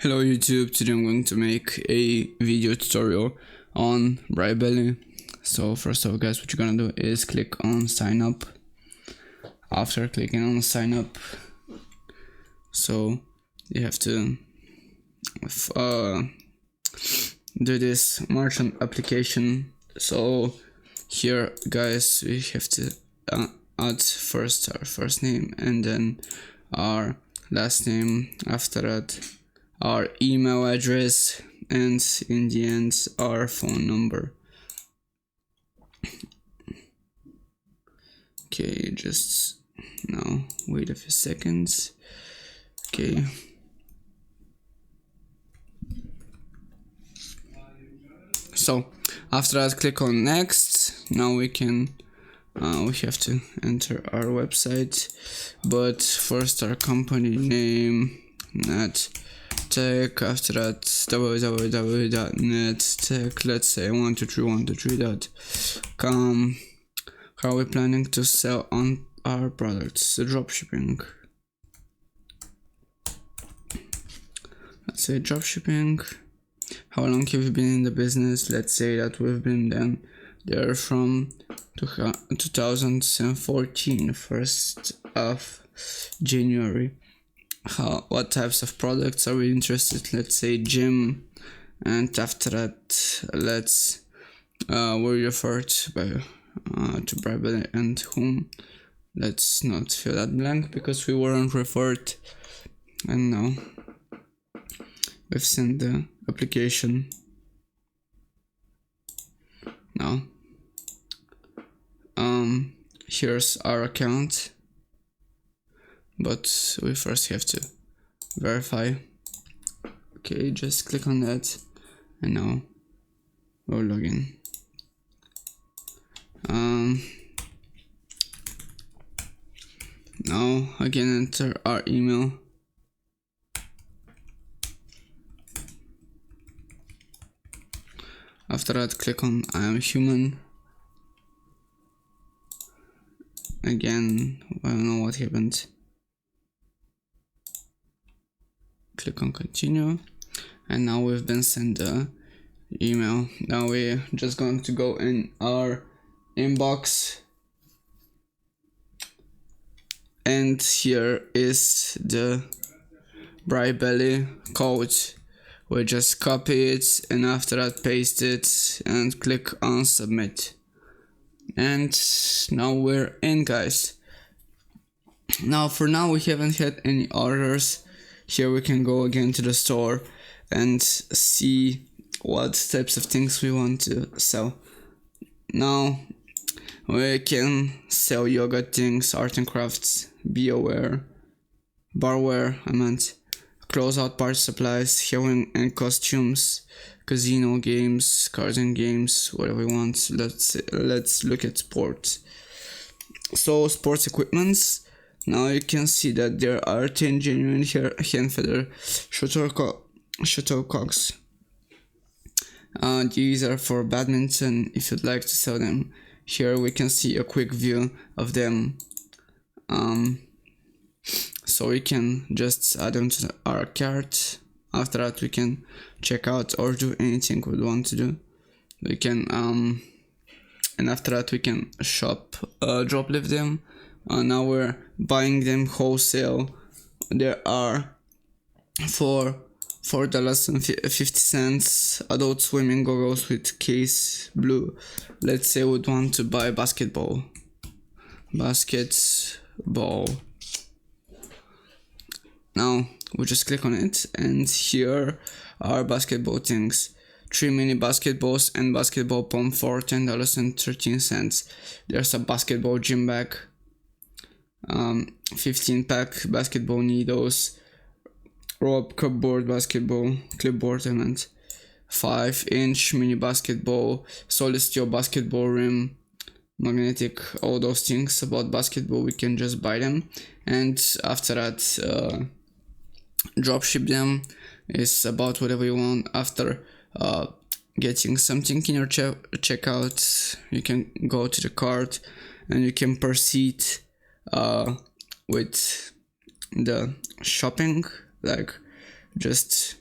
Hello YouTube, today I'm going to make a video tutorial on Brybelly. So first of all guys, what you're gonna do is click on sign up. After clicking on sign up, so you have to do this merchant application. So here guys, we have to add first our first name and then our last name, after that our email address, and in the end our phone number. Okay, just now wait a few seconds. Okay, so after that click on next. Now we have to enter our website, but first our company name, net tech, after that www.nettech, let's say 123.123.com. How are we planning to sell on our products? The dropshipping. Let's say dropshipping. How long have you been in the business? Let's say that we've been there from 2014, 1st of January. What types of products are we interested? Let's say gym, and after that let's we referred by to Brybelly and whom. Let's not fill that blank because we weren't referred, and now we've sent the application. Now here's our account, but we first have to verify. Okay, just click on that, and now we'll log in. Now again enter our email. After that click on I am human. Again, I don't know what happened. Click on continue, and now we've been sent the email. Now we're just going to go in our inbox, and here is the Brybelly code. We just copy it, and after that paste it and click on submit, and now we're in guys. Now for now we haven't had any orders. Here we can go again to the store and see what types of things we want to sell. Now we can sell yoga things, art and crafts, barware, closeout party supplies, healing and costumes, casino games, cards and games, whatever we want. Let's look at sports. So sports equipments. Now you can see that there are 10 genuine hand feather shuttlecocks. These are for badminton if you'd like to sell them. Here we can see a quick view of them. So we can just add them to our cart. After that we can check out or do anything we want to do. We can and after that we can drop lift them. Now we're buying them wholesale. There are for $4.50 adult swimming goggles with case blue. Let's say we'd want to buy basketball. Now we just click on it, and here are basketball things. 3 mini basketballs and basketball pump for $10.13. There's a basketball gym bag, 15 pack basketball needles, rope clipboard, 5-inch mini basketball, solid steel basketball rim, magnetic, all those things about basketball. We can just buy them, and after that drop ship them. Is about whatever you want. After getting something in your checkout, you can go to the cart and you can proceed with the shopping, like just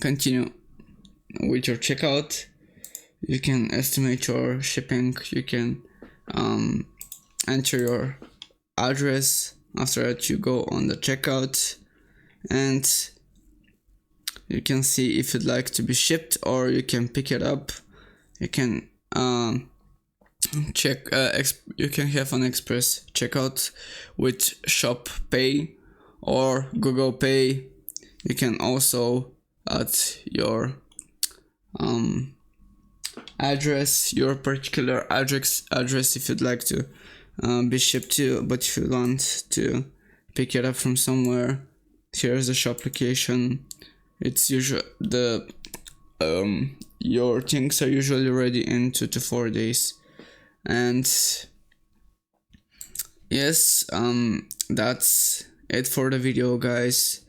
continue with your checkout. You can estimate your shipping. You can enter your address. After that, you go on the checkout, and you can see if you'd like to be shipped, or you can pick it up. You can check. You can have an express checkout with Shop Pay or Google Pay. You can also add your address, your particular address if you'd like to be shipped to. But if you want to pick it up from somewhere, here's the shop location. It's usually your things are usually ready in 2 to 4 days. And yes, that's it for the video, guys.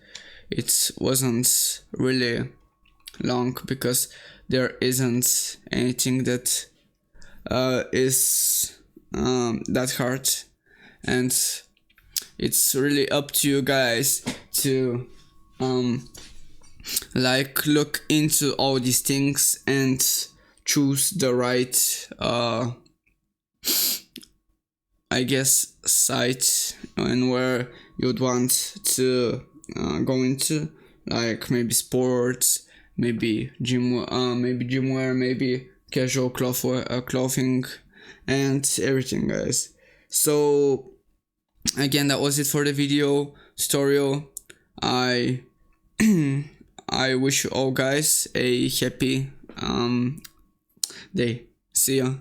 It wasn't really long because there isn't anything that is that hard, and it's really up to you guys to like look into all these things and choose the right I guess site and where you'd want to go into, like maybe sports, maybe gym wear, maybe casual clothing and everything, guys. So again, that was it for the video tutorial. I I wish you all guys a happy day. See ya.